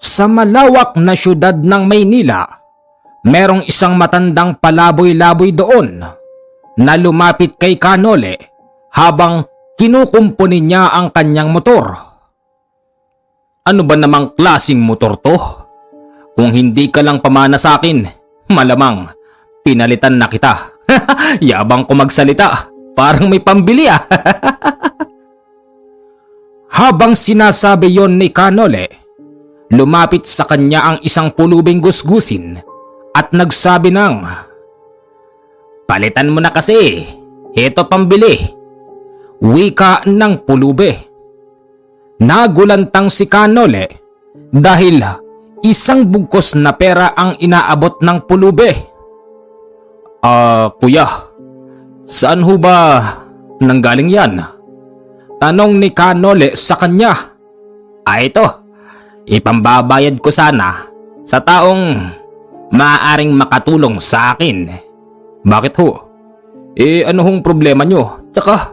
Sa malawak na syudad ng Maynila, merong isang matandang palaboy-laboy doon na lumapit kay Kanole habang kinukumpuni niya ang kanyang motor. Ano ba namang klaseng motor to? Kung hindi ka lang pamana sa akin, malamang pinalitan na kita. Yabang ko magsalita, parang may pambili ah. Habang sinasabi yon ni Kanole, lumapit sa kanya ang isang pulubing gusgusin at nagsabi ng, "Palitan mo na kasi, heto pambili." Wika ng pulube. Nagulantang si Kanole dahil isang bugkos na pera ang inaabot ng pulube. Kuya, saan ho ba nanggaling yan?" Tanong ni Kanole sa kanya. Ito, ipambabayad ko sana sa taong maaaring makatulong sa akin." "Bakit ho? Ano hong problema nyo? Tsaka,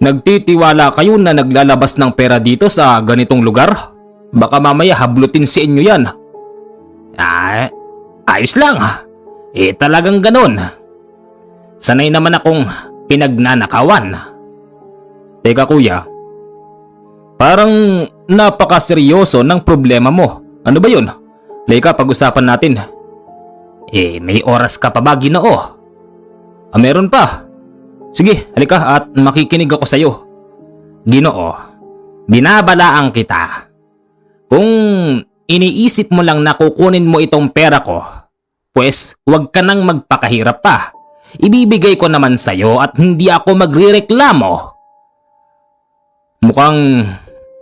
nagtitiwala kayo na naglalabas ng pera dito sa ganitong lugar? Baka mamaya hablutin si inyo yan." Ayos lang. Talagang ganon. Sanay naman akong pinagnanakawan." "Teka kuya, parang napakaseryoso ng problema mo. Ano ba yun? Leka, pag-usapan natin." May oras ka pa ba, Ginoo?" Meron pa. Sige, halika at makikinig ako sa'yo." "Ginoo, binabalaan kita. Kung iniisip mo lang na kukunin mo itong pera ko, pues huwag ka nang magpakahirap pa. Ibibigay ko naman sa'yo at hindi ako magrereklamo." "Mukhang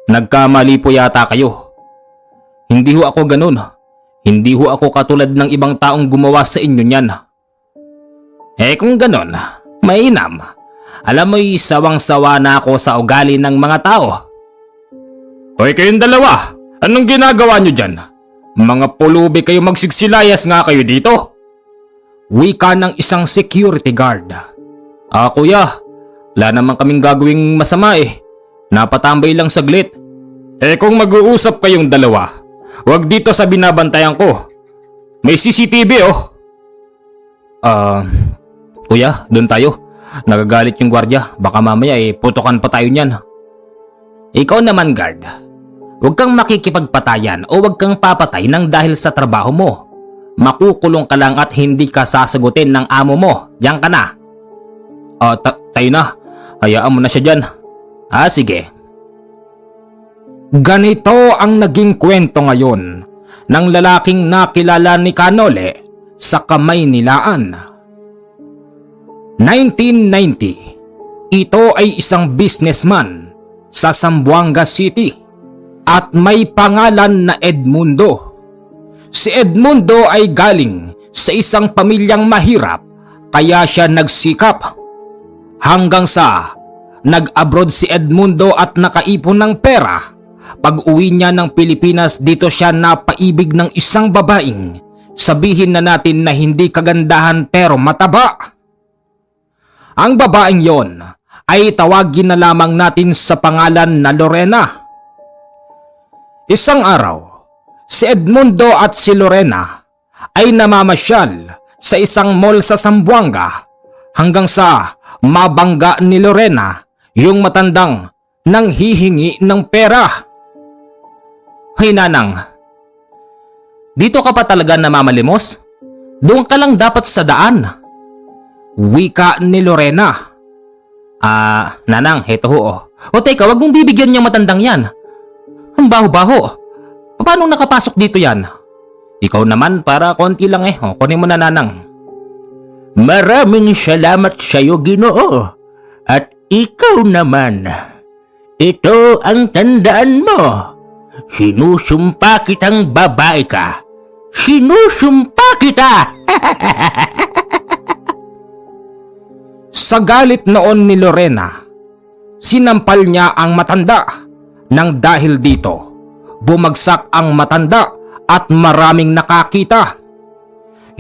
nagkamali po yata kayo. Hindi ho ako ganun. Hindi ho ako katulad ng ibang taong gumawa sa inyo niyan." Kung ganun, mainam. Alam mo'y sawang-sawa na ako sa ugali ng mga tao." "Hoy kayong dalawa, anong ginagawa nyo dyan? Mga pulubi kayo, magsigsilayas nga kayo dito." Wika ng isang security guard. Kuya, wala naman kaming gagawing masama eh. Napatambay lang saglit." Kung mag-uusap kayong dalawa, wag dito sa binabantayan ko. May CCTV oh." Kuya, doon tayo. Nagagalit yung gwardiya. Baka mamaya putukan pa tayo niyan." "Ikaw naman guard, huwag kang makikipagpatayan o huwag kang papatay ng dahil sa trabaho mo. Makukulong ka lang at hindi ka sasagutin ng amo mo. Diyan ka na." Tayo na. Hayaan mo na siya dyan." Sige. Ganito ang naging kwento ngayon ng lalaking nakilala ni Kanole sa Kamaynilaan. 1990, ito ay isang businessman sa Zamboanga City at may pangalan na Edmundo. Si Edmundo ay galing sa isang pamilyang mahirap kaya siya nagsikap hanggang sa nag-abroad si Edmundo at nakaipon ng pera. Pag-uwi niya ng Pilipinas, dito siya napaibig ng isang babaeng sabihin na natin na hindi kagandahan pero mataba. Ang babaeng yon ay tawagin na lamang natin sa pangalan na Lorena. Isang araw, si Edmundo at si Lorena ay namamasyal sa isang mall sa Zamboanga hanggang sa mabangga ni Lorena yung matandang nanghihingi ng pera. "Hey Nanang, dito ka pa talaga namamalimos? Doon ka lang dapat sa daan." Wika ni Lorena. Nanang, heto ho. Teka, wag mong bibigyan niyang matandang yan. Ang baho-baho. Paano nakapasok dito yan? Ikaw naman, para konti lang kunin mo na Nanang. "Maraming salamat sa iyo, Ginoo. At ikaw naman, ito ang tandaan mo. Sinusumpa kitang babae ka. Sinusumpa kita!" Sa galit noon ni Lorena, sinampal niya ang matanda. Nang dahil dito, bumagsak ang matanda at maraming nakakita.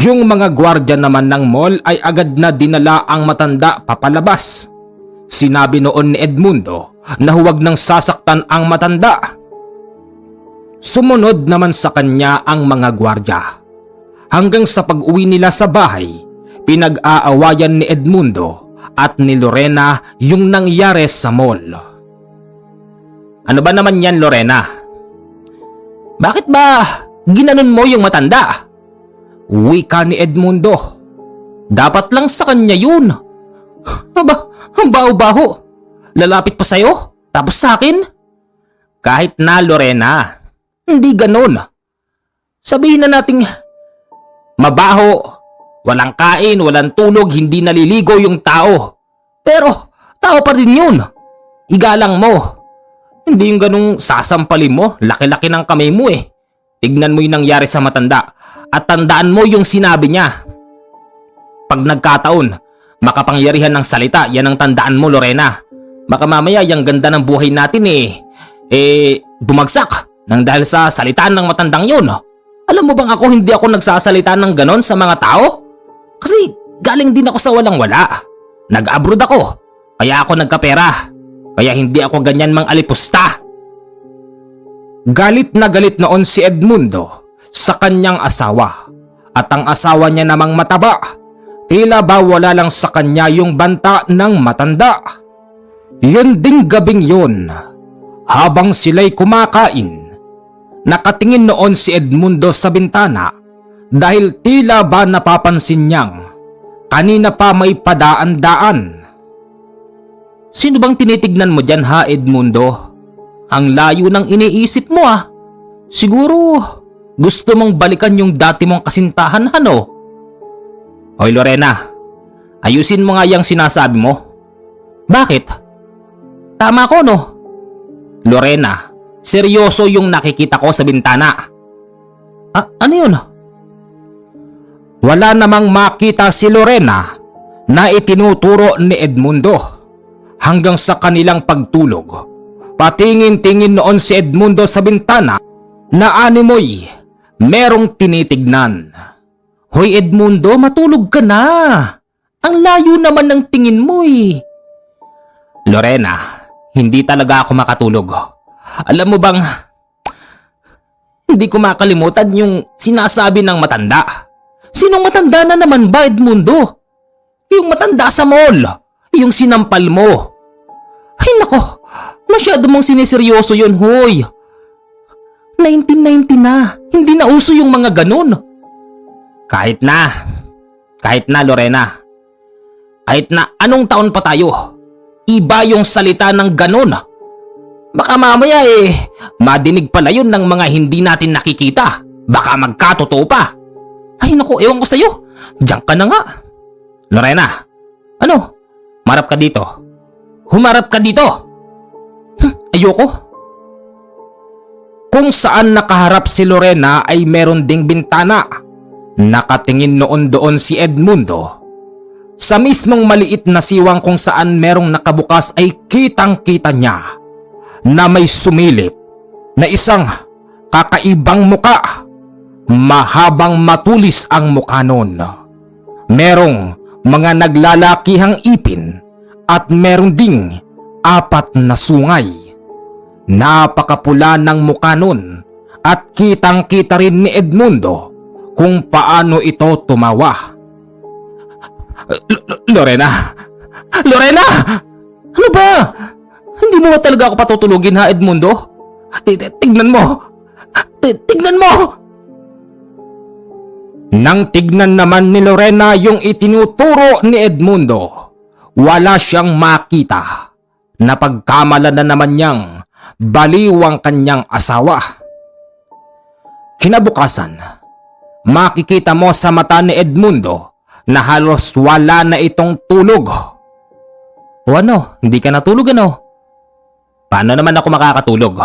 Yung mga gwardya naman ng mall ay agad na dinala ang matanda papalabas. Sinabi noon ni Edmundo na huwag nang sasaktan ang matanda. Sumunod naman sa kanya ang mga gwardya. Hanggang sa pag-uwi nila sa bahay, pinag-aawayan ni Edmundo at ni Lorena yung nangyari sa mall. Ano ba naman yan, Lorena? Bakit ba ginanon mo yung matanda? Wika ni Edmundo. Dapat lang sa kanya yun. Aba, ang baho-baho. Lalapit pa sa'yo, tapos sa akin? Kahit na, Lorena. Hindi ganon. Sabihin na nating mabaho, walang kain, walang tulog, hindi naliligo yung tao. Pero tao pa rin yun. Igalang mo. Hindi yung ganung sasampalin mo, laki-laki ng kamay mo eh. Tignan mo yung nangyari sa matanda at tandaan mo yung sinabi niya. Pag nagkataon, makapangyarihan ng salita, yan ang tandaan mo, Lorena. Baka mamaya yung ganda ng buhay natin bumagsak nang dahil sa salitaan ng matandang yun. Alam mo bang hindi ako nagsasalita ng ganon sa mga tao? Kasi galing din ako sa walang-wala. Nag-abroad ako, kaya ako nagkapera. Kaya hindi ako ganyan mang alipusta. Galit na galit noon si Edmundo sa kanyang asawa. At ang asawa niya namang mataba. Tila ba wala lang sa kanya yung banta ng matanda. Yun ding gabing yun, habang sila'y kumakain, nakatingin noon si Edmundo sa bintana dahil tila ba napapansin niyang kanina pa may padaan-daan. Sino bang tinitignan mo dyan ha, Edmundo? Ang layo ng iniisip mo ah. Siguro gusto mong balikan yung dati mong kasintahan, ano? Hoy Lorena, ayusin mo nga yung sinasabi mo. Bakit? Tama ko no? Lorena, seryoso yung nakikita ko sa bintana. Ano yun? Wala namang makita si Lorena na itinuturo ni Edmundo. Hanggang sa kanilang pagtulog, patingin-tingin noon si Edmundo sa bintana na animoy merong tinitignan. Hoy Edmundo, matulog ka na. Ang layo naman ng tingin mo eh. Lorena, hindi talaga ako makatulog. Alam mo bang, hindi ko makalimutan yung sinasabi ng matanda. Sinong matanda na naman ba, Edmundo? Yung matanda sa mall. Yung sinampal mo. Ay nako, masyado mong siniseryoso yun, hoy. 1990 na, hindi na uso yung mga ganun. Kahit na Lorena. Kahit na anong taon pa tayo, iba yung salita ng ganun. Baka mamaya madinig pala yun ng mga hindi natin nakikita. Baka magkatotoo pa. Ay nako, ewan ko sa'yo. Diyan ka na nga. Lorena, ano? Humarap ka dito. Humarap ka dito! Ayoko. Kung saan nakaharap si Lorena ay meron ding bintana. Nakatingin noon doon si Edmundo. Sa mismong maliit na siwang kung saan merong nakabukas ay kitang-kita niya na may sumilip na isang kakaibang muka. Mahabang matulis ang mukha nun. Merong mga naglalakihang ipin at meron ding 4 na sungay. Napakapula ng mukha nun at kitang-kita rin ni Edmundo kung paano ito tumawa. Lorena! Lorena! Ano ba? Hindi mo ba talaga ako patutulugin ha, Edmundo? Tignan mo! Tignan mo! Nang tignan naman ni Lorena yung itinuturo ni Edmundo, wala siyang makita. Napagkamalan na naman niyang baliw ang kanyang asawa. Kinabukasan, makikita mo sa mata ni Edmundo na halos wala na itong tulog. O ano, hindi ka natulog ano? Paano naman ako makakatulog?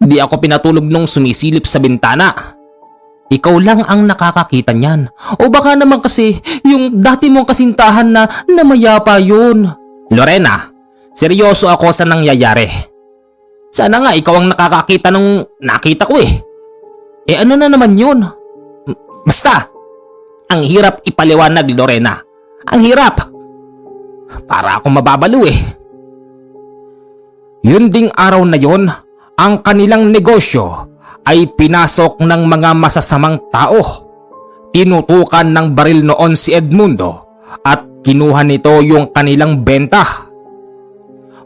Hindi ako pinatulog nung sumisilip sa bintana. Ikaw lang ang nakakakita niyan. O baka naman kasi yung dati mong kasintahan na namayapa yun. Lorena, seryoso ako sa nangyayari. Sana nga ikaw ang nakakakita nung nakita ko eh. Ano na naman yun? Basta, ang hirap ipaliwanag, Lorena. Ang hirap. Para ako mababalo eh. Yun ding araw na yon ang kanilang negosyo ay pinasok ng mga masasamang tao. Tinutukan ng baril noon si Edmundo at kinuha nito yung kanilang benta.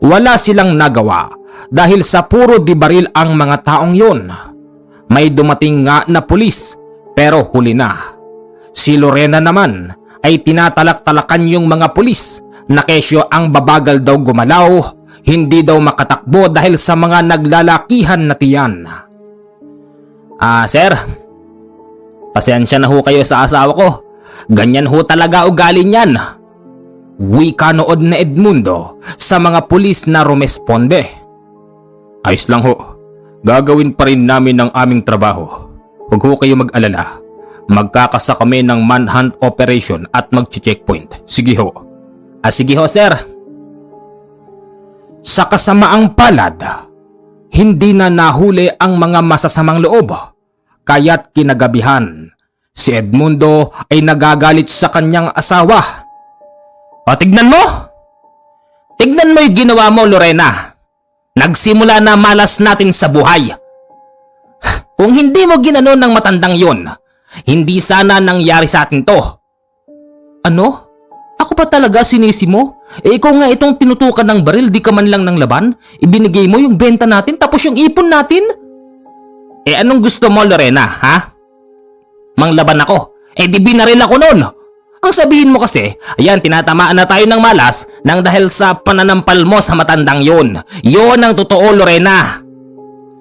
Wala silang nagawa dahil sa puro di baril ang mga taong yun. May dumating nga na pulis pero huli na. Si Lorena naman ay tinatalak-talakan yung mga pulis na kesyo ang babagal daw gumalaw, hindi daw makatakbo dahil sa mga naglalakihan na tiyan. Sir, pasensya na ho kayo sa asawa ko. Ganyan ho talaga ugali niyan. Wika nood na Edmundo sa mga pulis na rumesponde. Ayos lang ho. Gagawin pa rin namin ang aming trabaho. Huwag ho kayo mag-alala. Magkakasa kami ng manhunt operation at mag-checkpoint. Sige ho. Sige ho, sir. Sa kasamaang palad, hindi na nahuli ang mga masasamang loob. Kaya't kinagabihan, si Edmundo ay nagagalit sa kanyang asawa. Tignan mo! Tignan mo yung ginawa mo, Lorena. Nagsimula na malas natin sa buhay. Kung hindi mo ginanon ng matandang yon, hindi sana nangyari sa atin to. Ano? Ako pa talaga sinisi mo? Ikaw nga itong tinutukan ng baril, di ka man lang ng laban. Ibinigay mo yung benta natin tapos yung ipon natin. Anong gusto mo, Lorena, ha? Manglaban ako. Di binaril ako nun. Ang sabihin mo kasi, ayan, tinatamaan na tayo ng malas nang dahil sa pananampal mo sa matandang yon. Yon ang totoo, Lorena.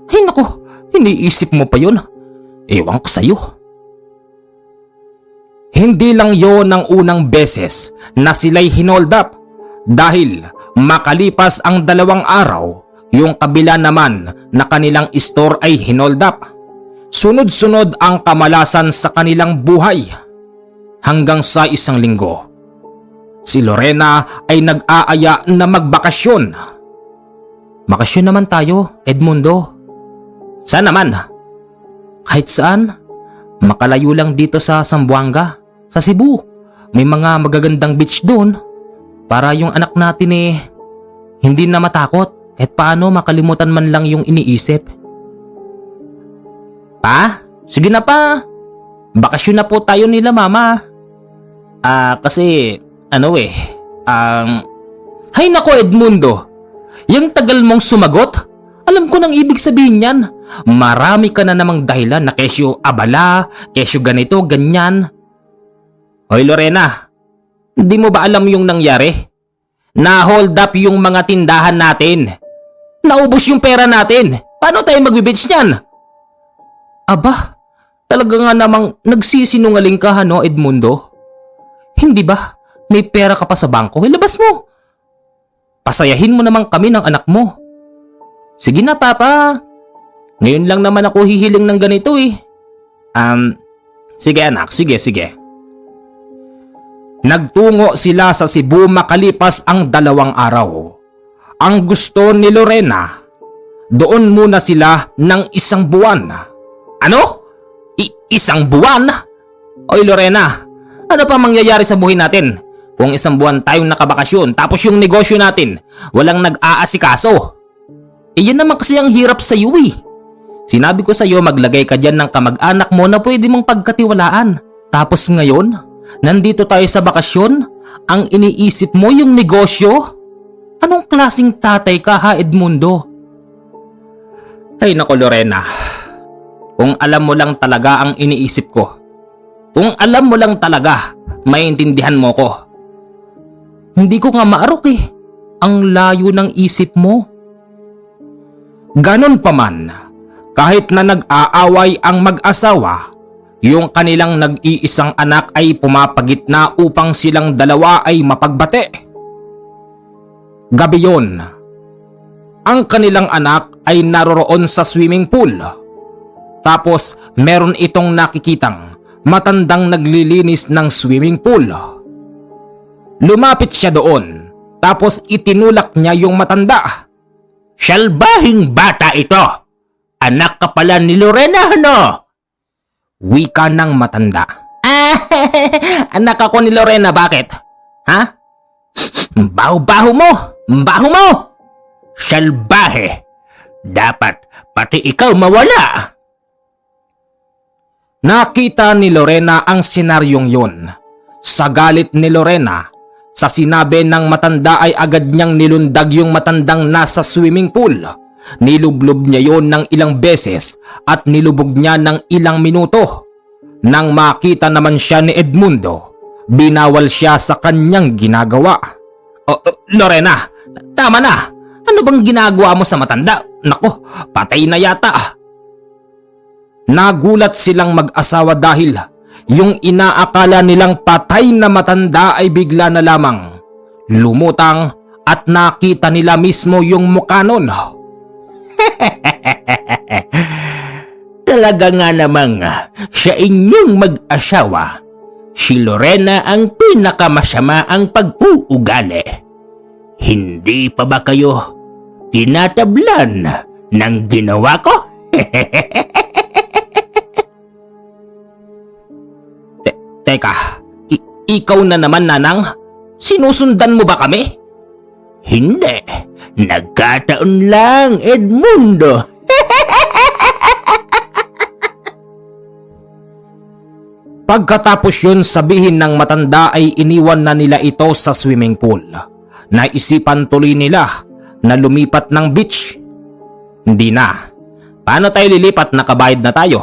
Ay naku, iniisip mo pa yun. Ewan ko sa'yo. Hindi lang yon ang unang beses na sila'y hinold up dahil makalipas ang 2 araw, yung kabila naman na kanilang store ay hinold up. Sunod-sunod ang kamalasan sa kanilang buhay hanggang sa 1 linggo. Si Lorena ay nag-aaya na magbakasyon. Bakasyon naman tayo, Edmundo. Saan naman? Kahit saan. Makalayo lang dito sa Zamboanga, sa Cebu. May mga magagandang beach doon. Para yung anak natin hindi na matakot. Kahit paano makalimutan man lang yung iniisip. Pa? Sige na pa. Bakasyon na po tayo nila mama. Kasi hay nako Edmundo. Yung tagal mong sumagot. Alam ko nang ibig sabihin yan. Marami ka na namang dahilan na kesyo abala, kesyo ganito, ganyan. Hoy Lorena, hindi mo ba alam yung nangyari? Na-hold up yung mga tindahan natin. Naubos yung pera natin. Paano tayo magbe-beach niyan? Aba, talaga nga namang nagsisinungaling ka Edmundo? Hindi ba? May pera ka pa sa bangko? Ilabas mo. Pasayahin mo naman kami ng anak mo. Sige na papa. Ngayon lang naman ako hihiling ng ganito Sige anak, sige. Nagtungo sila sa Cebu makalipas ang 2 araw. Ang gusto ni Lorena, doon muna sila ng 1 buwan. Ano? 1 buwan? Oy Lorena, ano pa mangyayari sa buhay natin kung 1 buwan tayong nakabakasyon tapos yung negosyo natin walang nag-aasikaso? Yan naman kasi ang hirap sa iyo Sinabi ko sa iyo maglagay ka dyan ng kamag-anak mo na pwede mong pagkatiwalaan. Tapos ngayon, nandito tayo sa bakasyon, ang iniisip mo yung negosyo? Anong klaseng tatay ka Edmundo? Ay nako Lorena, kung alam mo lang talaga ang iniisip ko. Kung alam mo lang talaga, maintindihan mo ko. Hindi ko nga maarok Ang layo ng isip mo. Ganon pa man, kahit na nag-aaway ang mag-asawa, yung kanilang nag-iisang anak ay pumapagitna upang silang dalawa ay mapagbate. Gabi yon, ang kanilang anak ay naroroon sa swimming pool. Tapos meron itong nakikitang matandang naglilinis ng swimming pool. Lumapit siya doon, tapos itinulak niya yung matanda. Salbahing bata ito! Anak ka pala ni Lorena, Wika ng matanda. Anak ako ni Lorena, bakit? Ha? Baho-baho mo! Baho mo! Salbahe! Dapat pati ikaw mawala. Nakita ni Lorena ang senaryong yun. Sa galit ni Lorena, sa sinabi ng matanda ay agad niyang nilundag yung matandang nasa swimming pool. Nilublob niya yon ng ilang beses at nilubog niya ng ilang minuto. Nang makita naman siya ni Edmundo, binawal siya sa kanyang ginagawa. Lorena, tama na. Ano bang ginagawa mo sa matanda? Nako, patay na yata. Nagulat silang mag-asawa dahil yung inaakala nilang patay na matanda ay bigla na lamang lumutang at nakita nila mismo yung mukha nun. Talaga nga namang sa inyong mag-asawa, si Lorena ang pinakamasama ang pag-uugali. Hindi pa ba kayo tinatablan ng ginawa ko? Teka, ikaw na naman, Nanang? Sinusundan mo ba kami? Hindi. Nagkataon lang, Edmundo. Pagkatapos yun, sabihin ng matanda ay iniwan na nila ito sa swimming pool. Naisipan tuloy nila na lumipat ng beach. Hindi na. Paano tayo lilipat? Nakabayad na tayo.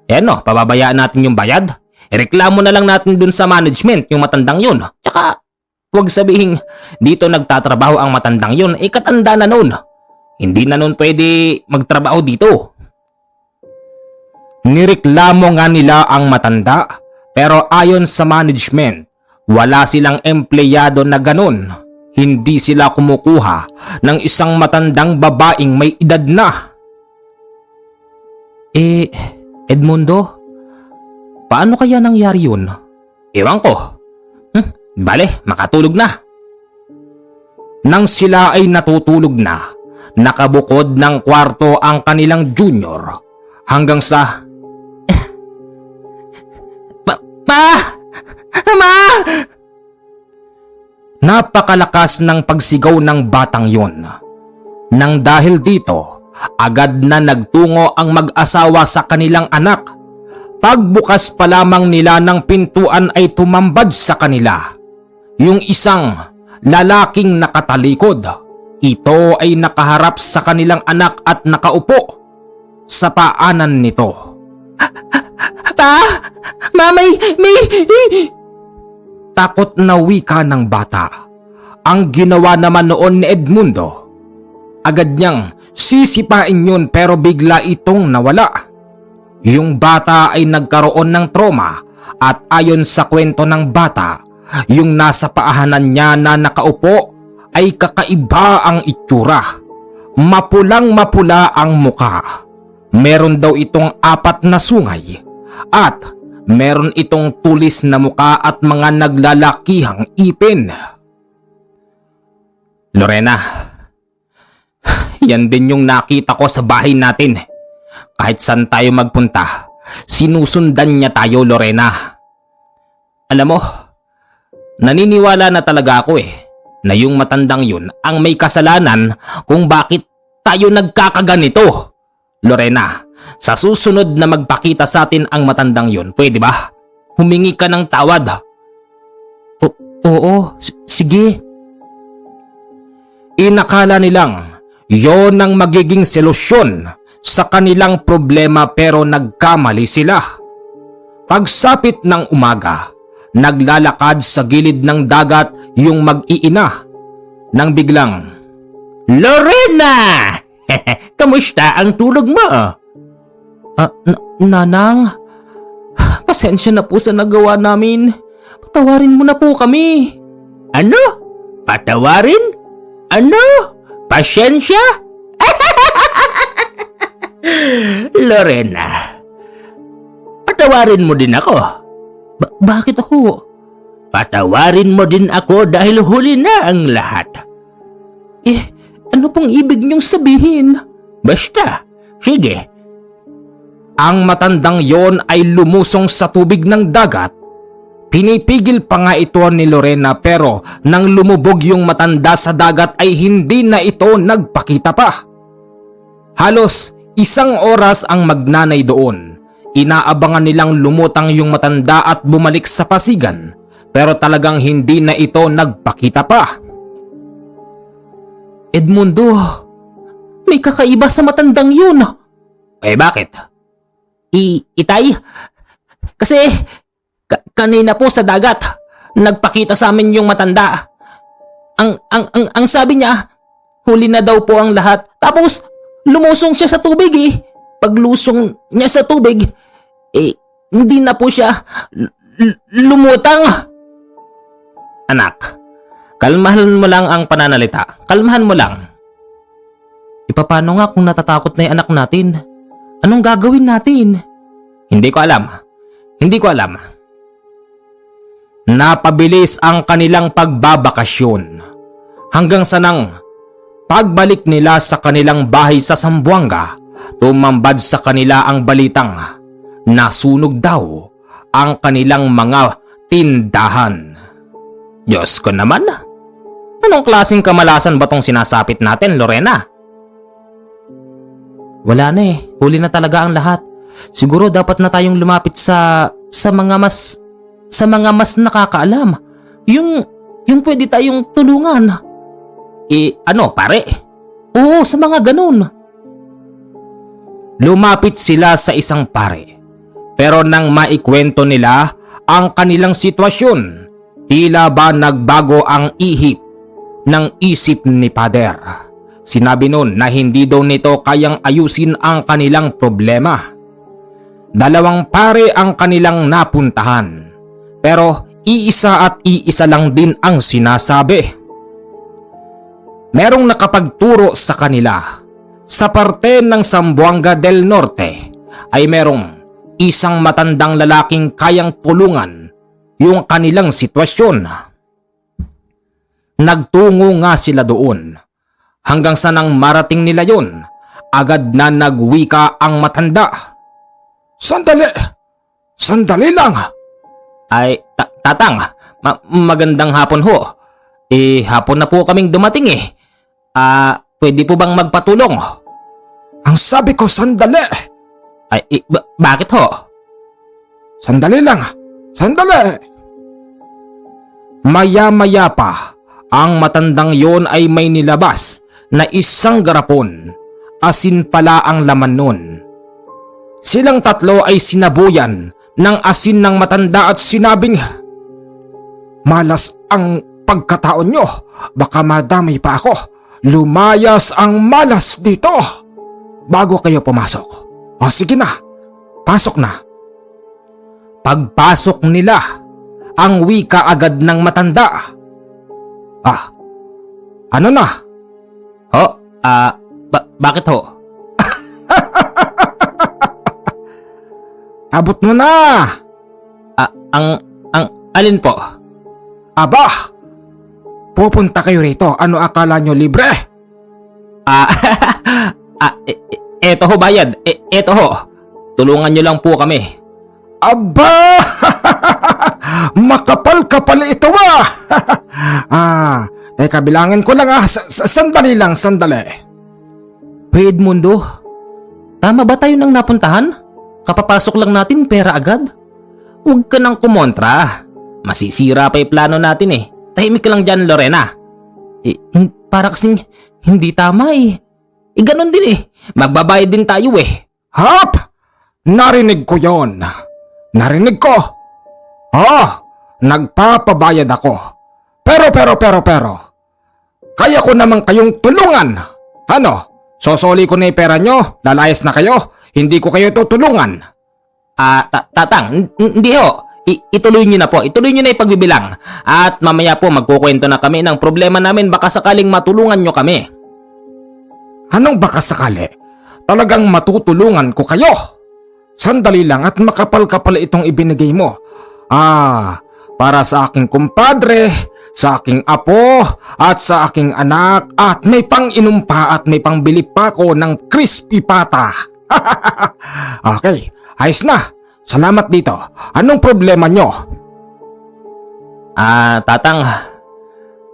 Pababayaan natin yung bayad. Ireklamo na lang natin dun sa management yung matandang yun. Tsaka, huwag sabihin dito nagtatrabaho ang matandang yun. Katanda na nun. Hindi na nun pwede magtrabaho dito. Nireklamo nga nila ang matanda, pero ayon sa management, wala silang empleyado na ganun. Hindi sila kumukuha ng isang matandang babaeng may edad na. Edmundo? Paano kaya nangyari yun? Ewan ko. Bale, makatulog na. Nang sila ay natutulog na, nakabukod ng kwarto ang kanilang junior hanggang sa... Ma! Napakalakas ng pagsigaw ng batang yon. Nang dahil dito, agad na nagtungo ang mag-asawa sa kanilang anak. Pagbukas pa lamang nila ng pintuan ay tumambad sa kanila yung isang lalaking nakatalikod. Ito ay nakaharap sa kanilang anak at nakaupo sa paanan nito. May... Takot na wika ng bata. Ang ginawa naman noon ni Edmundo, agad niyang sisipain yun pero bigla itong nawala. Yung bata ay nagkaroon ng trauma at ayon sa kwento ng bata, yung nasa paahanan niya na nakaupo ay kakaiba ang itsura. Mapulang-mapula ang muka. Meron daw itong 4 na sungay at meron itong tulis na muka at mga naglalakihang ipin. Lorena, yan din yung nakita ko sa bahay natin. Kahit saan tayo magpunta, sinusundan niya tayo, Lorena. Alam mo, naniniwala na talaga ako na yung matandang yun ang may kasalanan kung bakit tayo nagkakaganito. Lorena, sa susunod na magpakita sa atin ang matandang yun, pwede ba? Humingi ka ng tawad. Oo, sige. Inakala nilang yon ang magiging solusyon sa kanilang problema pero nagkamali sila. Pagsapit ng umaga, naglalakad sa gilid ng dagat yung mag-iina nang biglang, Lorena! Kamusta ang tulog mo? Nanang, pasensya na po sa nagawa namin. Patawarin mo na po kami. Ano? Patawarin? Ano? Pasensya? Lorena, patawarin mo din ako. Bakit ako? Patawarin mo din ako dahil huli na ang lahat. Ano pong ibig niyong sabihin? Basta, sige. Ang matandang yon ay lumusong sa tubig ng dagat. Pinipigil pa nga ito ni Lorena pero nang lumubog yung matanda sa dagat ay hindi na ito nagpakita pa. Halos 1 oras ang magnanay doon. Inaabangan nilang lumutang yung matanda at bumalik sa pasigan, pero talagang hindi na ito nagpakita pa. Edmundo, may kakaiba sa matandang yun. Eh bakit? Itay? Kasi kanina po sa dagat, nagpakita sa amin yung matanda. Ang sabi niya, huli na daw po ang lahat. Tapos lumusong siya sa tubig eh. Paglusong niya sa tubig, hindi na po siya lumutang. Anak, kalmahan mo lang ang pananalita. Kalmahan mo lang. Ipapano nga kung natatakot na yung anak natin? Anong gagawin natin? Hindi ko alam. Hindi ko alam. Napabilis ang kanilang pagbabakasyon hanggang sa nang pagbalik nila sa kanilang bahay sa Zamboanga, tumambad sa kanila ang balitang nasunog daw ang kanilang mga tindahan. Diyos ko naman, anong klaseng kamalasan ba tong sinasapit natin, Lorena? Wala na eh, huli na talaga ang lahat. Siguro dapat na tayong lumapit sa mga mas nakakaalam. Yung pwede tayong tulungan. Ano pare? Oo, sa mga ganun. Lumapit sila sa isang pare. Pero nang maikwento nila ang kanilang sitwasyon, tila ba nagbago ang ihip ng isip ni Pader. Sinabi nun na hindi daw nito kayang ayusin ang kanilang problema. 2 pare ang kanilang napuntahan. Pero iisa at iisa lang din ang sinasabi. Merong nakapagturo sa kanila. Sa parte ng Zamboanga del Norte ay merong isang matandang lalaking kayang tulungan yung kanilang sitwasyon. Nagtungo nga sila doon. Hanggang sa nang marating nila yun, agad na nagwika ang matanda. Sandali! Sandali lang! Ay, tatang, magandang hapon ho. Hapon na po kaming dumating eh. Pwede po bang magpatulong? Ang sabi ko sandali! Ay, bakit ho? Sandali lang! Sandali! Maya-maya pa, ang matandang yon ay may nilabas na isang garapon. Asin pala ang laman nun. Silang tatlo ay sinabuyan ng asin ng matanda at sinabing, "Malas ang pagkataon nyo, baka madamay pa ako. Lumayas ang malas dito bago kayo pumasok." O sige na, pasok na. Pagpasok nila, ang wika agad ng matanda. Ano na? Bakit ho? Abot mo na! Alin po? Aba! Pupunta kayo rito. Ano akala nyo, libre? Eto ho bayad. Eto ho. Tulungan nyo lang po kami. Aba! Makapal-kapal ito ba? Teka, bilangin ko lang sandali lang, sandali. Edmundo, tama ba tayo nang napuntahan? Kapapasok lang natin, pera agad? Huwag ka nang kumontra. Masisira pa yung plano natin eh. Tahimik ka lang dyan, Lorena. Para kasing hindi tama eh. Ganon din eh. Magbabayad din tayo eh. Hap! Narinig ko yon. Narinig ko. Nagpapabayad ako. Pero. Kaya ko naman kayong tulungan. Ano? Sosoli ko na yung pera nyo? Lalayas na kayo? Hindi ko kayo tutulungan. Tatang, hindi ho. Ituloy nyo na po. Ituloy nyo na yung pagbibilang. At mamaya po magkukwento na kami ng problema namin. Baka sakaling matulungan nyo kami. Anong baka sakali? Talagang matutulungan ko kayo. Sandali lang at makapal-kapal itong ibinigay mo. Para sa aking kumpadre, sa aking apo, at sa aking anak, at may pang-inom pa at may pangbili pa ko ng crispy pata. Okay, ayos na. Salamat dito. Anong problema nyo? Tatang,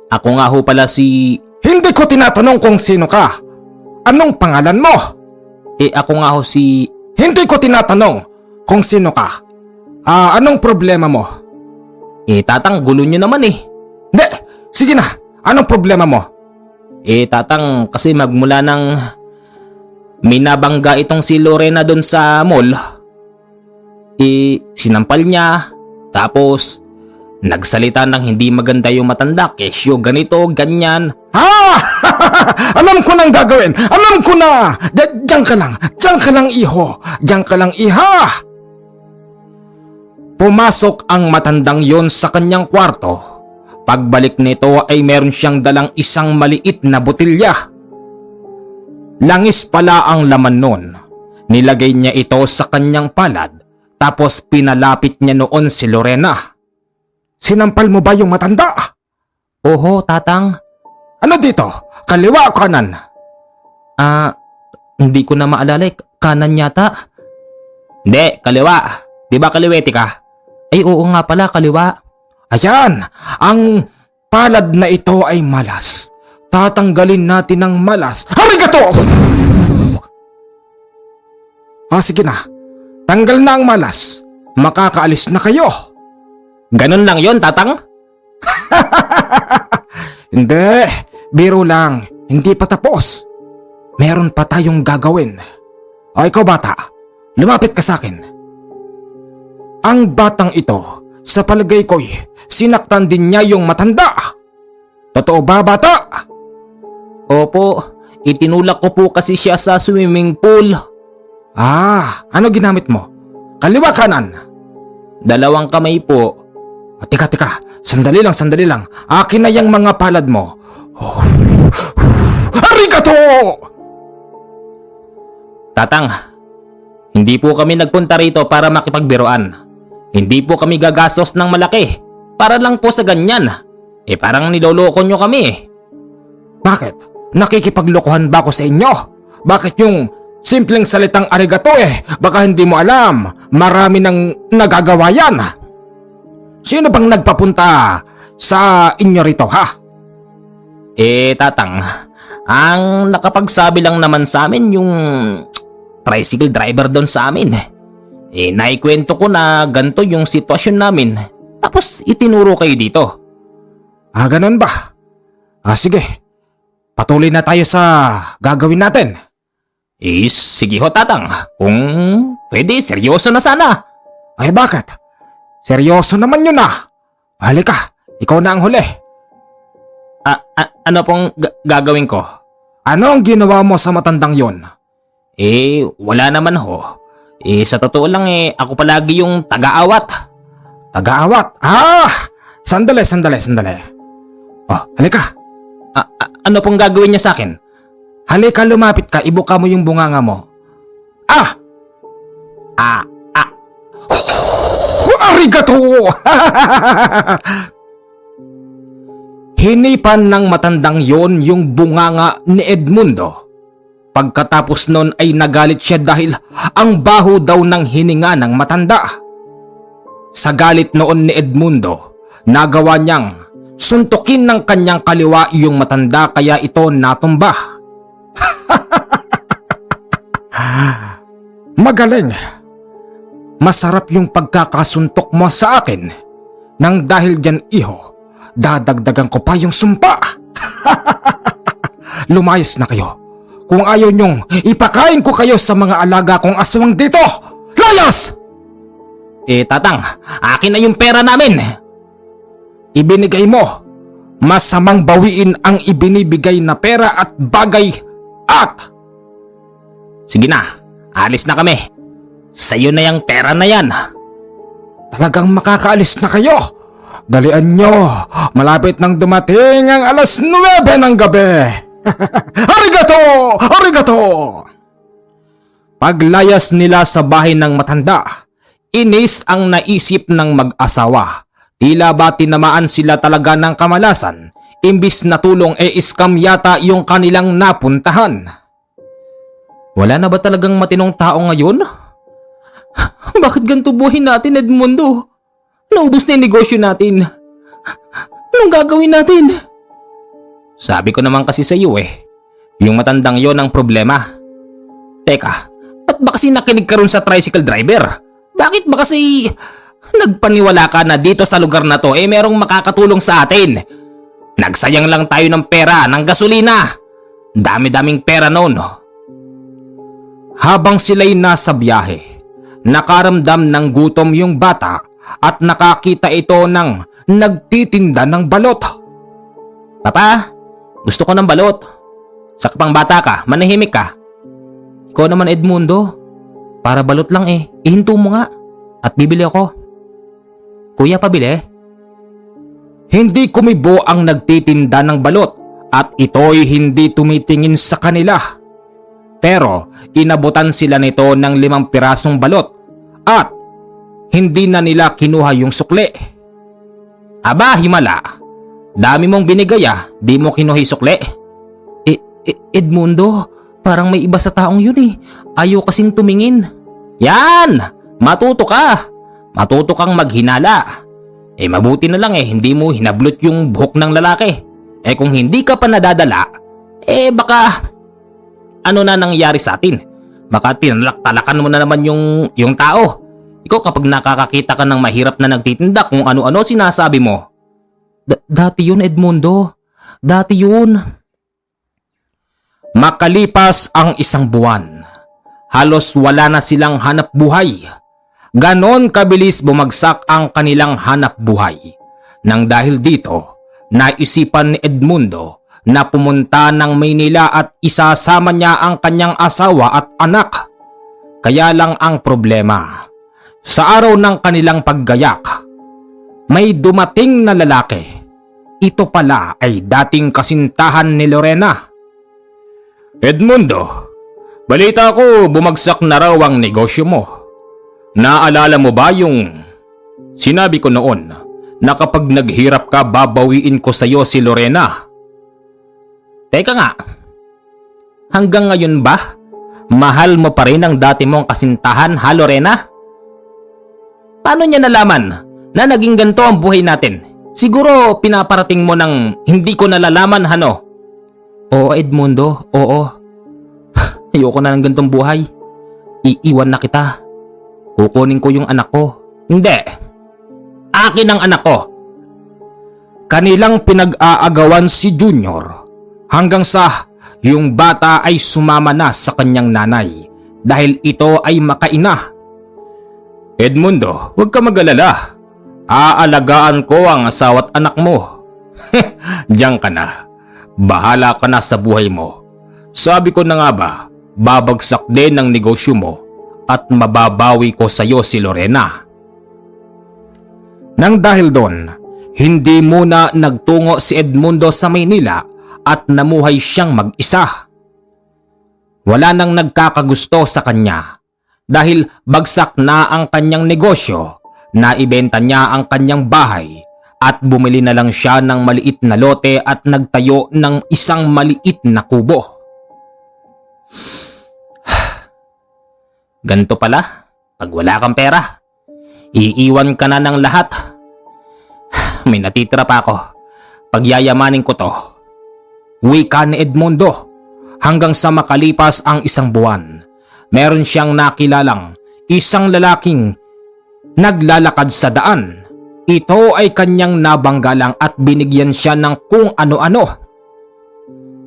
ako nga ho pala si... Hindi ko tinatanong kung sino ka. Anong pangalan mo? Ako nga ho si... Hindi ko tinatanong kung sino ka. Anong problema mo? Tatang, gulo nyo naman eh. Hindi, sige na. Anong problema mo? Tatang, kasi magmula ng may nabangga itong si Lorena doon sa mall, sinampal niya, tapos nagsalita ng hindi maganda yung matanda, kesyo, ganito, ganyan. Alam ko nang gagawin. Alam ko na. Diyan ka lang. Diyan ka lang, iho. Diyan ka lang, iha. Pumasok ang matandang yon sa kanyang kwarto. Pagbalik nito ay meron siyang dalang isang maliit na botilya. Langis pala ang laman nun. Nilagay niya ito sa kanyang palad, tapos pinalapit niya noon si Lorena. Sinampal mo ba yung matanda? Oho, tatang. Ano dito? Kaliwa o kanan? Hindi ko na maalala. Kanan yata. Hindi, kaliwa. Di ba kaliwete ka? Ay, oo nga pala, kaliwa. Ayan, ang palad na ito ay malas. Tatanggalin natin ang malas. Arigato! Sige na. Tanggal na ang malas. Makakaalis na kayo. Ganun lang yon, tatang? Hindi, biro lang. Hindi pa tapos. Meron pa tayong gagawin. Ikaw bata, lumapit ka sa akin. Ang batang ito, sa palagay ko'y sinaktan din niya yung matanda. Totoo ba, bata? Opo, itinulak ko po kasi siya sa swimming pool. Ano ginamit mo? Kaliwa kanan? Dalawang kamay po. Teka, sandali lang. Akin na yung mga palad mo. Arigato! Tatang, hindi po kami nagpunta rito para makipagbiroan. Hindi po kami gagastos ng malaki. Para lang po sa ganyan. Parang niloloko nyo kami eh. Bakit? Nakikipaglokohan ba ako sa inyo? Bakit yung simpleng salitang arigato baka hindi mo alam. Marami nang nagagawa yan. Sino bang nagpapunta sa inyo rito, ha? Tatang, ang nakapagsabi lang naman sa amin yung tricycle driver doon sa amin. Naikwento ko na ganito yung sitwasyon namin. Tapos itinuro kayo dito. Ganun ba? Sige. Patuloy na tayo sa gagawin natin. Sige ho, tatang. Kung pwede, seryoso na sana. Bakit? Seryoso naman yun Halika, ikaw na ang huli. Ano pong gagawin ko? Ano ang ginawa mo sa matandang yon? Wala naman ho. Sa totoo lang ako palagi yung taga-awat. Taga-awat? Sandali. Halika. Ano pong gagawin niya sa akin? Halika, lumapit ka, ibuka mo yung bunganga mo. Arigato! Hinipan ng matandang yon yung bunganga ni Edmundo. Pagkatapos nun ay nagalit siya dahil ang baho daw ng hininga ng matanda. Sa galit noon ni Edmundo, nagawa niyang suntukin ng kanyang kaliwa yung matanda kaya ito natumba. Magaling. Masarap yung pagkakasuntok mo sa akin. Nang dahil dyan, iho, dadagdagan ko pa yung sumpa. Lumayas na kayo. Kung ayaw nyong, ipakain ko kayo sa mga alaga kong aswang dito. Layas! Tatang, akin na yung pera namin. Ibinigay mo. Masamang bawiin ang ibinibigay na pera at bagay at... Sige na, alis na kami. Sa'yo na yung pera na yan. Talagang makakaalis na kayo. Dalian nyo. Malapit nang dumating ang 9:00 ng gabi. Arigato! Paglayas nila sa bahay ng matanda, inis ang naisip ng mag-asawa. Tila ba tinamaan sila talaga ng kamalasan, imbis na tulong iskam yata yung kanilang napuntahan. Wala na ba talagang matinong tao ngayon? Bakit ganito buhay natin, Edmundo? Naubos na yung negosyo natin. Anong gagawin natin? Sabi ko naman kasi sa iyo yung matandang yon ang problema. Teka, ba't ba kasi nakinig ka ron sa tricycle driver? Bakit ba kasi nagpaniwala ka na dito sa lugar na to merong makakatulong sa atin? Nagsayang lang tayo ng pera, ng gasolina. Dami-daming pera noon. Habang sila'y nasa biyahe, nakaramdam ng gutom yung bata at nakakita ito ng nagtitinda ng balot. Papa, gusto ko ng balot. Sakapang bata ka, manahimik ka. Ikaw naman Edmundo, para balot lang ihinto mo nga at bibili ako. Kuya, pabili. Hindi kumibo ang nagtitinda ng balot at ito'y hindi tumitingin sa kanila. Pero inabutan sila nito ng 5 pirasong balot at hindi na nila kinuha yung sukli. Aba, himala. Dami mong binigay di mo kinuha yung sukli. Edmundo, parang may iba sa taong yun Ayaw kasing tumingin. Yan! Matuto ka! Matuto kang maghinala. Mabuti na lang hindi mo hinablot yung buhok ng lalaki. Kung hindi ka pa nadadala, baka ano na nangyari sa atin? Baka tinalak-talakan mo na naman yung tao. Ikaw kapag nakakakita ka ng mahirap na nagtitinda kung ano-ano sinasabi mo. Dati yun Edmundo, dati yun. Makalipas ang 1 buwan, halos wala na silang hanap buhay. Ganon kabilis bumagsak ang kanilang hanap buhay. Nang dahil dito, naisipan ni Edmundo na pumunta ng Maynila at isasama niya ang kanyang asawa at anak. Kaya lang ang problema, sa araw ng kanilang paggayak, may dumating na lalaki. Ito pala ay dating kasintahan ni Lorena. Edmundo, balita ko bumagsak na raw ang negosyo mo. Naalala mo ba yung sinabi ko noon na kapag naghirap ka babawiin ko sa iyo si Lorena? Teka nga, hanggang ngayon ba mahal mo pa rin ang dati mong kasintahan Lorena? Paano niya nalaman na naging ganito ang buhay natin? Siguro pinaparating mo ng hindi ko nalalaman Oo Edmundo, oo. Ayoko na ng gantong buhay. Iiwan na kita. Kukunin ko yung anak ko. Hindi. Akin ang anak ko. Kanilang pinag-aagawan si Junior hanggang sa yung bata ay sumama na sa kanyang nanay dahil ito ay makaina. Edmundo, huwag ka mag-alala. Aalagaan ko ang asawa't anak mo. Diyan ka na. Bahala ka na sa buhay mo. Sabi ko na nga ba, babagsak din ang negosyo mo at mababawi ko sa iyo si Lorena. Nang dahil doon, hindi muna nagtungo si Edmundo sa Maynila at namuhay siyang mag-isa. Wala nang nagkakagusto sa kanya dahil bagsak na ang kanyang negosyo, naibenta niya ang kanyang bahay at bumili na lang siya ng maliit na lote at nagtayo ng isang maliit na kubo. Ganto pala, pag wala kang pera, iiwan ka na ng lahat. May natitira pa ako, pagyayamanin ko to. Wika ni Edmundo. Hanggang sa makalipas ang 1 buwan, meron siyang nakilalang isang lalaking naglalakad sa daan. Ito ay kanyang nabanggalang at binigyan siya ng kung ano-ano.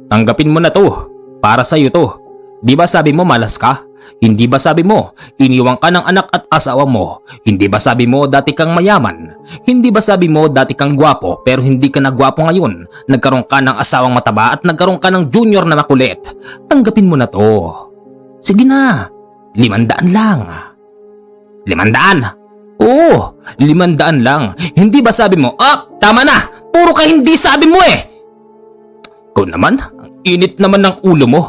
Tanggapin mo na to, para sa iyo to. Di ba sabi mo malas ka? Hindi ba sabi mo iniwan ka ng anak at asawa mo? Hindi ba sabi mo dati kang mayaman? Hindi ba sabi mo dati kang gwapo pero hindi ka na gwapo ngayon? Nagkaroon ka ng asawang mataba at nagkaroon ka ng junior na makulit. Tanggapin mo na to. Sige na, 500 lang. 500? Oo, 500 lang. Hindi ba sabi mo, tama na, puro ka hindi sabi mo Ikaw naman, ang init naman ng ulo mo.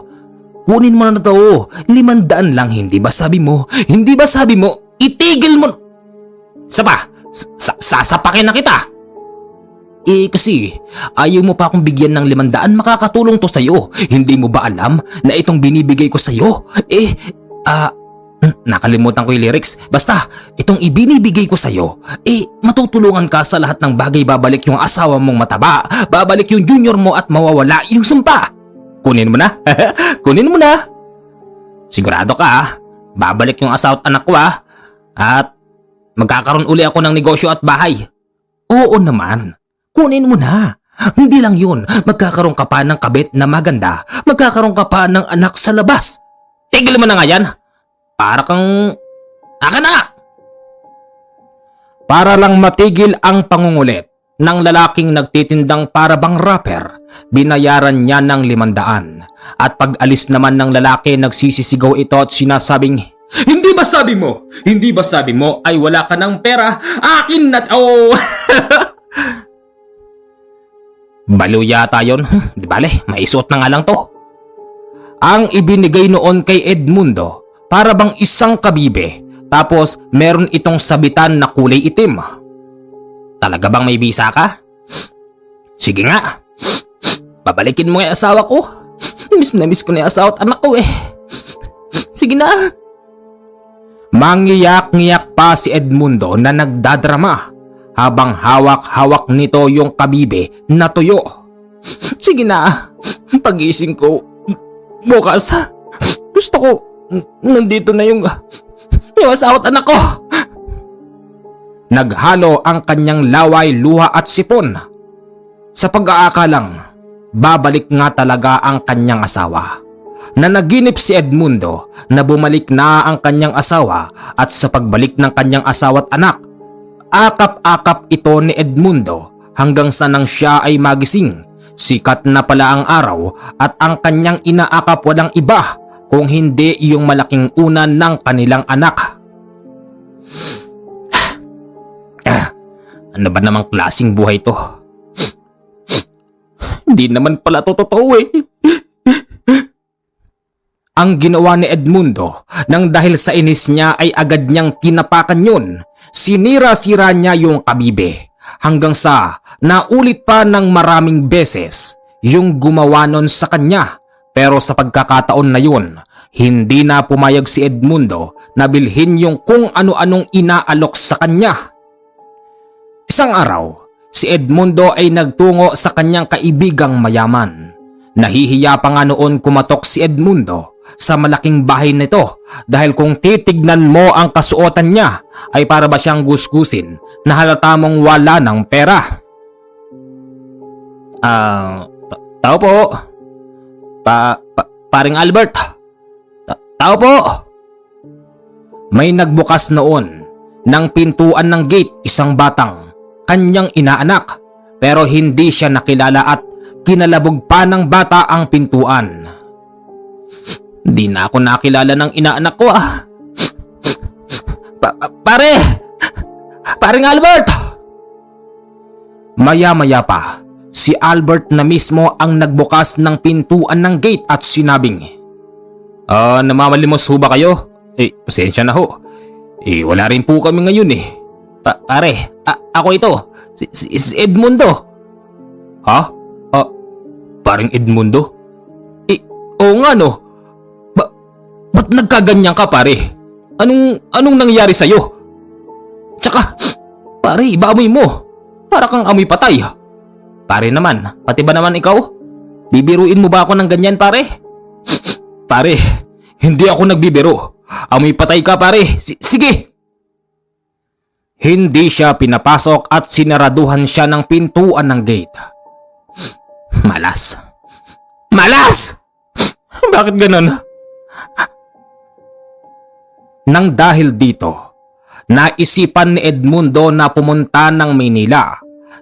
Kunin mo na to, 500 lang, hindi ba sabi mo? Hindi ba sabi mo, itigil mo. Sasapakin na kita. Kasi ayaw mo pa akong bigyan ng 500, makakatulong to sa'yo. Hindi mo ba alam na itong binibigay ko sa'yo? Nakalimutan ko yung lyrics. Basta, itong ibinibigay ko sa'yo, matutulungan ka sa lahat ng bagay. Babalik yung asawa mong mataba, babalik yung junior mo at mawawala yung sumpa. Kunin mo na. Kunin mo na. Sigurado ka ha? Babalik yung asawa at anak ko ha? At magkakaroon uli ako ng negosyo at bahay. Oo naman. Kunin mo na. Hindi lang yun. Magkakaroon ka pa ng kabit na maganda. Magkakaroon ka pa ng anak sa labas. Tigil mo na nga yan. Para kang... Aka na nga! Para lang matigil ang pangungulit ng lalaking nagtitindang para bang rapper, binayaran niya ng 500. At pag alis naman ng lalaki, nagsisisigaw ito at sinasabing, "Hindi ba sabi mo? Hindi ba sabi mo ay wala ka ng pera? Akin na to!" Baliw yata yun. Di bale, maisuot na nga lang to. Ang ibinigay noon kay Edmundo, para bang isang kabibe, tapos meron itong sabitan na kulay itim. Talaga bang may bisa ka? Sige nga. Babalikin mo yung asawa ko. Miss na miss ko na yung asawa at anak ko eh. Sige na. Mangiyak-ngiyak pa si Edmundo na nagdadrama habang hawak-hawak nito yung kabibe na tuyo. Sige na. Pagising ko bukas, gusto ko nandito na yung asawa at anak ko. Naghalo ang kanyang laway, luha at sipon sa pag-aakalang babalik nga talaga ang kanyang asawa. Nanaginip si Edmundo na bumalik na ang kanyang asawa at sa pagbalik ng kanyang asawa at anak, akap-akap ito ni Edmundo hanggang sa nang siya ay magising. Sikat na pala ang araw at ang kanyang inaakap walang iba kung hindi yung malaking unan ng kanilang anak. Ano ba namang klaseng buhay to? Hindi naman pala to totoo eh. Ang ginawa ni Edmundo nang dahil sa inis niya ay agad niyang tinapakan yun. Sinira-sira niya yung kabibe hanggang sa naulit pa ng maraming beses yung gumawa nun sa kanya. Pero sa pagkakataon na yun, hindi na pumayag si Edmundo na bilhin yung kung ano-anong inaalok sa kanya. Isang araw, si Edmundo ay nagtungo sa kanyang kaibigang mayaman. Nahihiya pa nga noon kumatok si Edmundo sa malaking bahay nito dahil kung titignan mo ang kasuotan niya ay para ba siyang gusgusin na halata mong wala ng pera. Tao po. Paring Albert. Tao po. May nagbukas noon ng pintuan ng gate, isang batang kanyang inaanak, pero hindi siya nakilala at kinalabog pa ng bata ang pintuan. Di na ako nakilala ng inaanak ko ah. Paring Albert! Maya-maya pa, si Albert na mismo ang nagbukas ng pintuan ng gate at sinabing, Namamalimos ho ba kayo? Pasensya na ho. Wala rin po kami ngayon eh. Ako ito, si Edmundo. Ha? Paring Edmundo? Oo nga no. Ba't nagkaganyan ka pare? Anong nangyari sa'yo? Tsaka, pare, iba amoy mo. Para kang amoy patay. Pare naman, pati ba naman ikaw? Bibiruin mo ba ako ng ganyan pare? Pare, hindi ako nagbibiro. Amoy patay ka pare. Sige! Hindi siya pinapasok at sinaraduhan siya ng pintuan ng gate. Malas! Bakit ganun? Nang dahil dito, naisipan ni Edmundo na pumunta ng Maynila.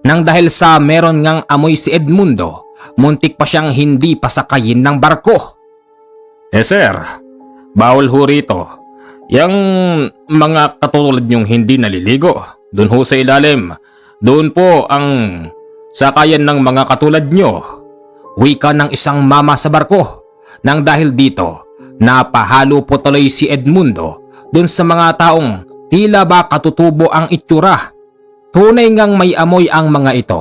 Nang dahil sa meron ngang amoy si Edmundo, muntik pa siyang hindi pasakayin ng barko. Sir, bawal ho rito. Yang mga katulad niyong hindi naliligo, doon ho sa ilalim. Doon po ang sakayan ng mga katulad niyo. Wika ng isang mama sa barko. Nang dahil dito, napahalo po tuloy si Edmundo doon sa mga taong tila ba katutubo ang itsura. Tunay ngang may amoy ang mga ito.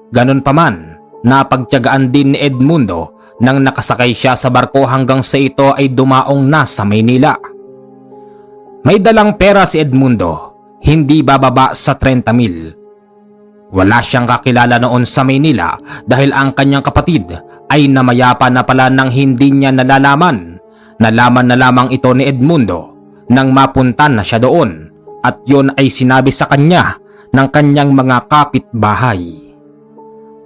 Ganon pa man, napagtiyagaan din ni Edmundo nang nakasakay siya sa barko hanggang sa ito ay dumaong na sa Maynila. May dalang pera si Edmundo, hindi bababa sa 30,000. Wala siyang kakilala noon sa Maynila dahil ang kanyang kapatid ay namayapa na pala nang hindi niya nalalaman Nalaman na lamang ito ni Edmundo nang mapunta na siya doon at yon ay sinabi sa kanya ng kanyang mga kapitbahay.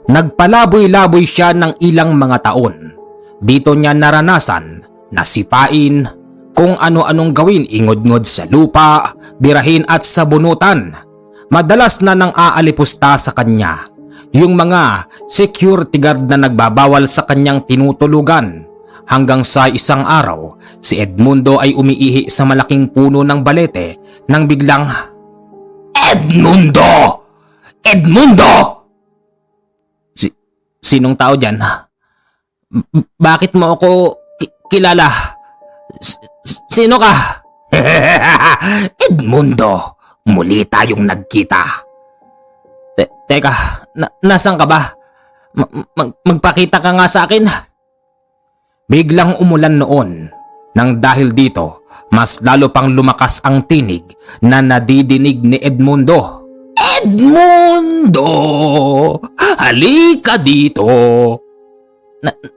Nagpalaboy-laboy siya ng ilang mga taon. Dito niya naranasan na sipain, kung ano-anong gawin, ingod-ngod sa lupa, birahin at sabunutan. Madalas na nang aalipusta sa kanya yung mga security guard na nagbabawal sa kanyang tinutulugan. Hanggang sa isang araw, si Edmundo ay umiihi sa malaking puno ng balete nang biglang, Edmundo! Edmundo! "Sinong tao dyan? Bakit mo ako kilala? Sino ka?" Edmundo, muli tayong nagkita. Teka, nasan ka ba? Magpakita ka nga sa akin. Biglang umulan noon, nang dahil dito, mas lalo pang lumakas ang tinig na nadidinig ni Edmundo. Edmundo! Halika dito!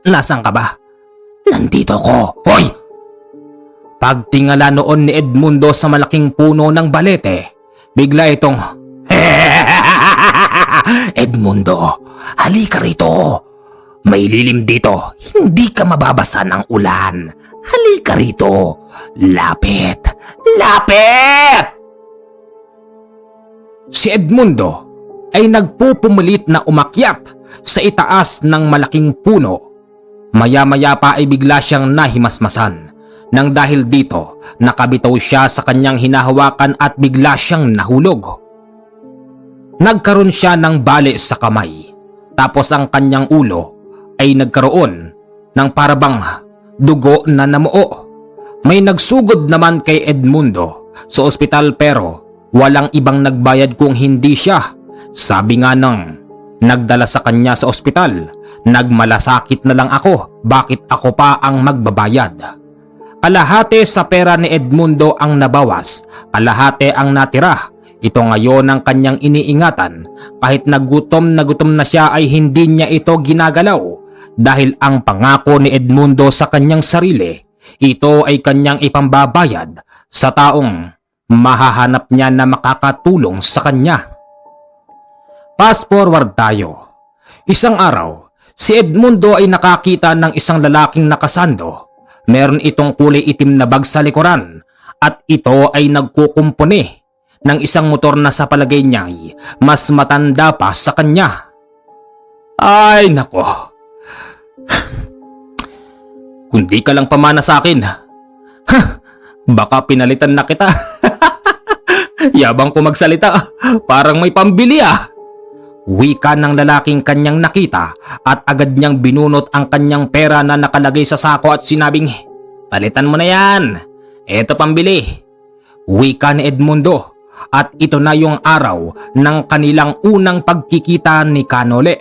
Nasan ka ba? Nandito ko. Hoy! Pagtingala noon ni Edmundo sa malaking puno ng balete, bigla itong, Edmundo, halika rito. May lilim dito. Hindi ka mababasa ng ulan. Halika rito. Lapit. Lapit! si Edmundo ay nagpupumilit na umakyat sa itaas ng malaking puno. Maya-maya pa ay bigla siyang nahimasmasan nang dahil dito nakabitaw siya sa kanyang hinahawakan at bigla siyang nahulog. Nagkaroon siya ng bali sa kamay, tapos ang kanyang ulo ay nagkaroon ng parabang dugo na namuo. May nagsugod naman kay Edmundo sa ospital pero walang ibang nagbayad kung hindi siya. Sabi nga nang nagdala sa kanya sa ospital, nagmalasakit na lang ako, bakit ako pa ang magbabayad? Kalahati sa pera ni Edmundo ang nabawas, kalahati ang natira. Ito ngayon ang kanyang iniingatan. Kahit nagutom na siya ay hindi niya ito ginagalaw dahil ang pangako ni Edmundo sa kanyang sarili, ito ay kanyang ipambabayad sa taong mahahanap niya na makakatulong sa kanya. Fast forward tayo. Isang araw, si Edmundo ay nakakita ng isang lalaking nakasando. Meron itong kulay itim na bag sa likuran at ito ay nagkukumpuni ng isang motor na sa palagay niya ay mas matanda pa sa kanya. Ay nako, kung di ka lang pamana sa akin, baka pinalitan na kita. Yabang ko magsalita, parang may pambili ah. Wika ng lalaking kanyang nakita at agad niyang binunot ang kanyang pera na nakalagay sa sako at sinabing, palitan mo na yan, eto pambili. Wika ni Edmundo at ito na yung araw ng kanilang unang pagkikita ni Kanole.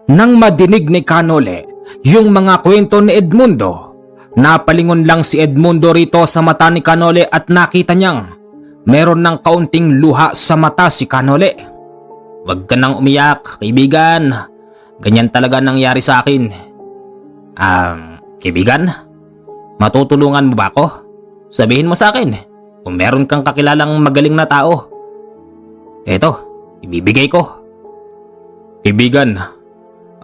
Nang madinig ni Kanole yung mga kwento ni Edmundo, napalingon lang si Edmundo rito sa mata ni Kanole at nakita niyang meron ng kaunting luha sa mata si Kanole. Huwag ka nang umiyak, kaibigan. Ganyan talaga nangyari sa akin. Kaibigan? Matutulungan mo ba ako? Sabihin mo sa akin kung meron kang kakilalang magaling na tao. Eto, ibibigay ko. Kaibigan,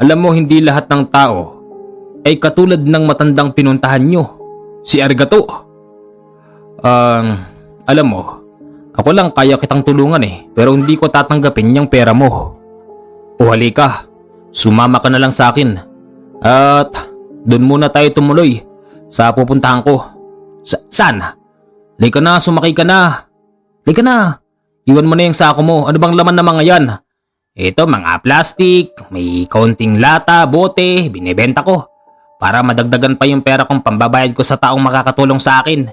alam mo hindi lahat ng tao ay katulad ng matandang pinuntahan nyo, si Arigato. Alam mo, ako lang kaya kitang tulungan pero hindi ko tatanggapin yung pera mo. O halika, sumama ka na lang sa akin. At doon muna tayo tumuloy sa pupuntahan ko. Saan? Halika na, sumakay ka na. Halika na, iwan mo na yung sako mo. Ano bang laman ng mga yan? Ito mga plastic, may kaunting lata, bote, binibenta ko para madagdagan pa yung pera kong pambabayad ko sa taong makakatulong sa akin.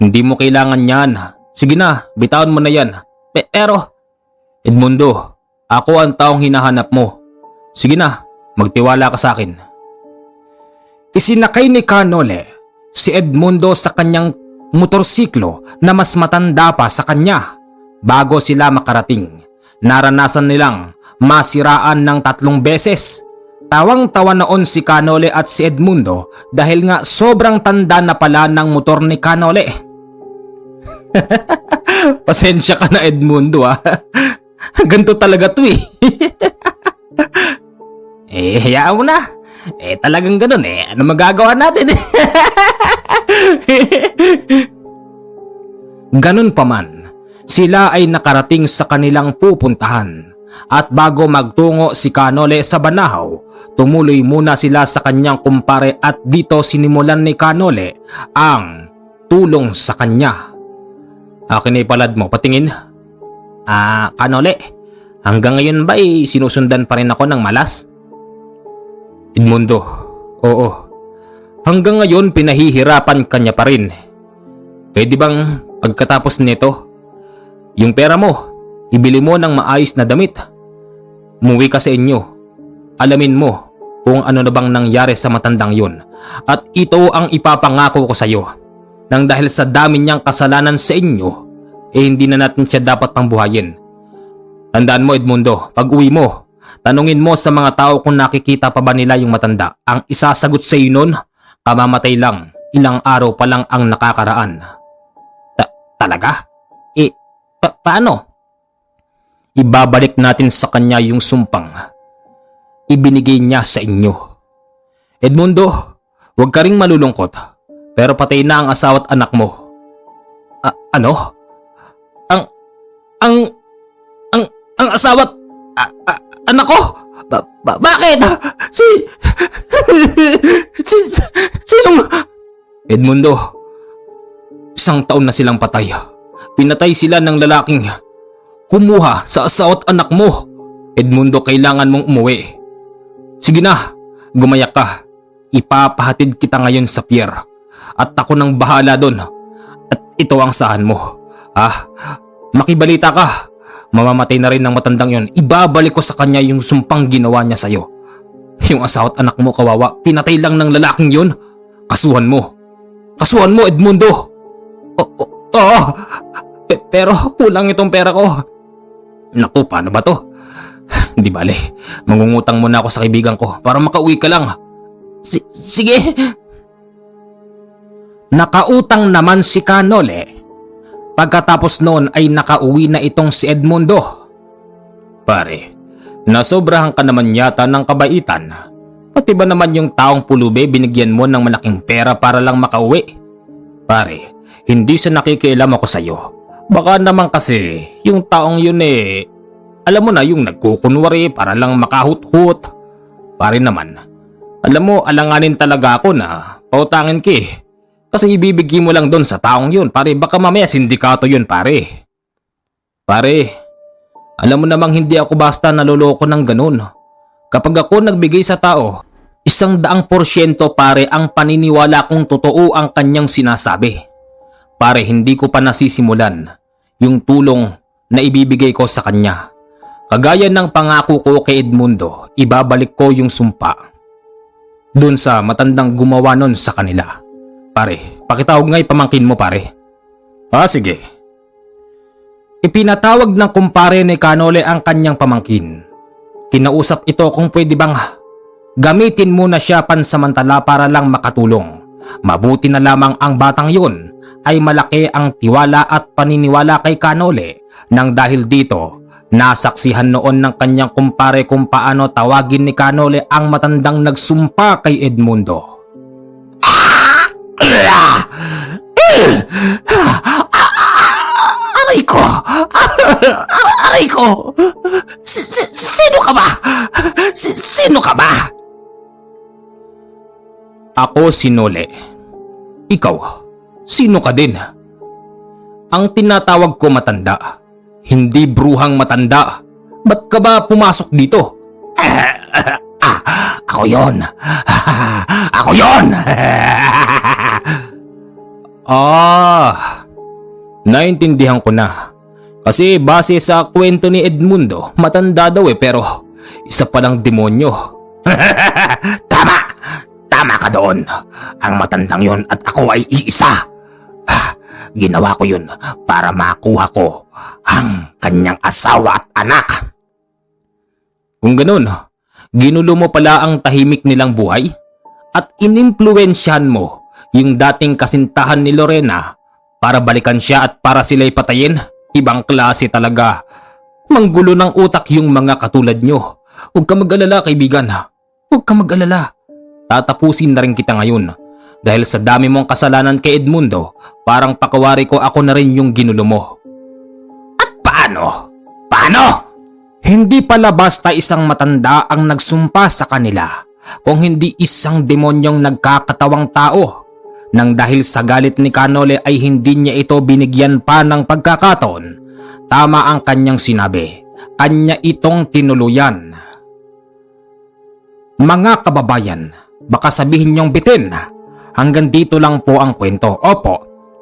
Hindi mo kailangan yan. Sige na, bitawan mo na yan. Pero, Edmundo, ako ang taong hinahanap mo. Sige na, magtiwala ka sa akin. Isinakay ni Kanole si Edmundo sa kanyang motorsiklo na mas matanda pa sa kanya. Bago sila makarating, naranasan nilang masiraan ng 3 beses. Tawang-tawa noon si Kanole at si Edmundo dahil nga sobrang tanda na pala ng motor ni Kanole. Pasensya ka na, Edmundo ah. Ganto talaga to eh. Hayaan mo na. Talagang ganun eh. Ano magagawa natin eh? Ganun pa man, sila ay nakarating sa kanilang pupuntahan. At bago magtungo si Kanole sa Banahaw, tumuloy muna sila sa kanyang kumpare at dito sinimulan ni Kanole ang tulong sa kanya. Akin ay palad mo, patingin. Kanole, hanggang ngayon ba sinusundan pa rin ako ng malas? Edmundo, oo. Hanggang ngayon pinahihirapan kanya pa rin. Pwede bang pagkatapos nito, yung pera mo, ibili mo ng maayos na damit. Umuwi ka sa inyo. Alamin mo kung ano na bang nangyari sa matandang yun. At ito ang ipapangako ko sa iyo. Nang dahil sa dami niyang kasalanan sa inyo, hindi na natin siya dapat pangbuhayin. Tandaan mo, Edmundo, pag uwi mo, tanungin mo sa mga tao kung nakikita pa ba nila yung matanda. Ang isasagot sa iyo nun, kamamatay lang. Ilang araw pa lang ang nakakaraan. Talaga? Paano? Ibabalik natin sa kanya yung sumpang ibinigay niya sa inyo. Edmundo, huwag ka ring malulungkot. Pero patay na ang asawa at anak mo. Ano? Ang asawa at anak ko? Bakit? Sinong... Edmundo, 1 taon na silang patay. Pinatay sila ng lalaking kumuha sa asawa at anak mo. Edmundo, kailangan mong umuwi. Sige na, gumayak ka. Ipapahatid kita ngayon sa pier. At ako nang bahala doon. At ito ang sahan mo. Makibalita ka. Mamamatay na rin ng matandang yon. Ibabalik ko sa kanya yung sumpang ginawa niya sa'yo. Yung asawa at anak mo, kawawa. Pinatay lang ng lalaking yon. Kasuhan mo. Kasuhan mo, Edmundo. Oo. Pero kulang itong pera ko. Naku, paano ba to? Di bale, mangungutang muna ako sa kaibigan ko para makauwi ka lang. Sige. Nakautang naman si Kanole. Pagkatapos noon ay nakauwi na itong si Edmundo. Pare, nasobrahan ka naman yata ng kabaitan. Pati ba naman yung taong pulube binigyan mo ng malaking pera para lang makauwi? Pare, hindi sa nakikialam ako sa'yo. Baka naman kasi yung taong yun alam mo na yung nagkukunwari para lang makahut-hut. Pare naman, alam mo alanganin talaga ako na pautangin ka eh. Kasi ibibigay mo lang doon sa taong yun. Pare, baka mamaya sindikato yun pare. Pare, alam mo namang hindi ako basta naloloko ng ganun. Kapag ako nagbigay sa tao, 100% pare ang paniniwala kong totoo ang kanyang sinasabi. Pare, hindi ko pa nasisimulan yung tulong na ibibigay ko sa kanya. Kagaya ng pangako ko kay Edmundo, ibabalik ko yung sumpa dun sa matandang gumawa nun sa kanila. Pare, pakitawag nga pamangkin mo pare. Sige. Ipinatawag ng kumpare ni Kanole ang kanyang pamangkin. Kinausap ito kung pwede bang gamitin muna siya pansamantala para lang makatulong. Mabuti na lamang ang batang yun ay malaki ang tiwala at paniniwala kay Kanole nang dahil dito nasaksihan noon ng kanyang kumpare kung paano tawagin ni Kanole ang matandang nagsumpa kay Edmundo. Aray ko! Aray ko! Sino ka ba? Sino ka ba? Ako si Nole. Ikaw, sino ka din? Ang tinatawag ko matanda. Hindi bruhang matanda. Ba't ka ba pumasok dito? Ako yon. Ako yon. Naintindihan ko na. Kasi base sa kwento ni Edmundo, matanda daw pero isa palang demonyo. Tama! Tama ka doon. Ang matandang yon at ako ay iisa. Ginawa ko yun para makuha ko ang kanyang asawa at anak. Kung ganun, Ginulo mo pala ang tahimik nilang buhay at inimpluwensyahan mo yung dating kasintahan ni Lorena para balikan siya at para sila'y patayin. Ibang klase talaga. Manggulo ng utak yung mga katulad nyo. Huwag ka mag-alala, kaibigan. Huwag ka mag-alala. Tatapusin na rin kita ngayon. Dahil sa dami mong kasalanan kay Edmundo, parang pakawari ko ako na rin yung ginulo mo. At paano? Paano? Hindi pala basta isang matanda ang nagsumpa sa kanila, kung hindi isang demonyong nagkakatawang tao. Nang dahil sa galit ni Canole ay hindi niya ito binigyan pa ng pagkakataon. Tama ang kanyang sinabi. Kanya itong tinuluyan. Mga kababayan, baka sabihin niyong bitin, hanggang dito lang po ang kwento. Opo,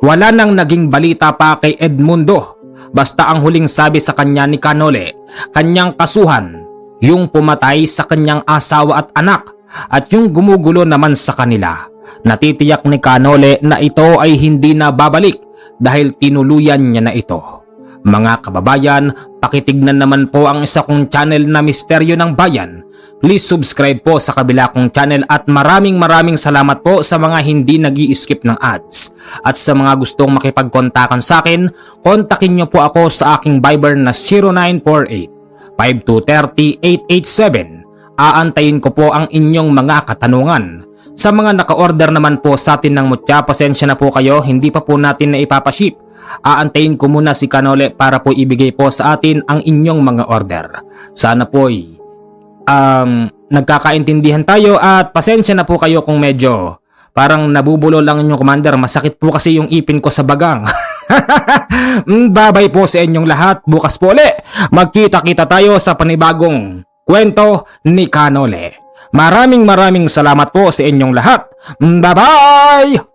wala nang naging balita pa kay Edmundo. Basta ang huling sabi sa kanya ni Canole, kanyang kasuhan, yung pumatay sa kanyang asawa at anak, at yung gumugulo naman sa kanila. Natitiyak ni Canole na ito ay hindi na babalik dahil tinuluyan niya na ito. Mga kababayan, pakitignan naman po ang isa kong channel na Misteryo ng Bayan. Please subscribe po sa kabila kong channel at maraming salamat po sa mga hindi nag-i-skip ng ads. At sa mga gustong makipagkontakan sa akin, kontakin niyo po ako sa aking Viber na 0948-5230-887. Aantayin ko po ang inyong mga katanungan. Sa mga naka-order naman po sa atin ng mutya, pasensya na po kayo, hindi pa po natin na ipapaship. Aantayin ko muna si Canole para po ibigay po sa atin ang inyong mga order. Sana po nagkakaintindihan tayo at pasensya na po kayo kung medyo parang nabubulo lang inyong commander. Masakit po kasi yung ipin ko sa bagang. Babay po sa inyong lahat. Bukas po ulit magkita-kita tayo sa panibagong kwento ni Canole. Maraming salamat po sa inyong lahat. Bye-bye!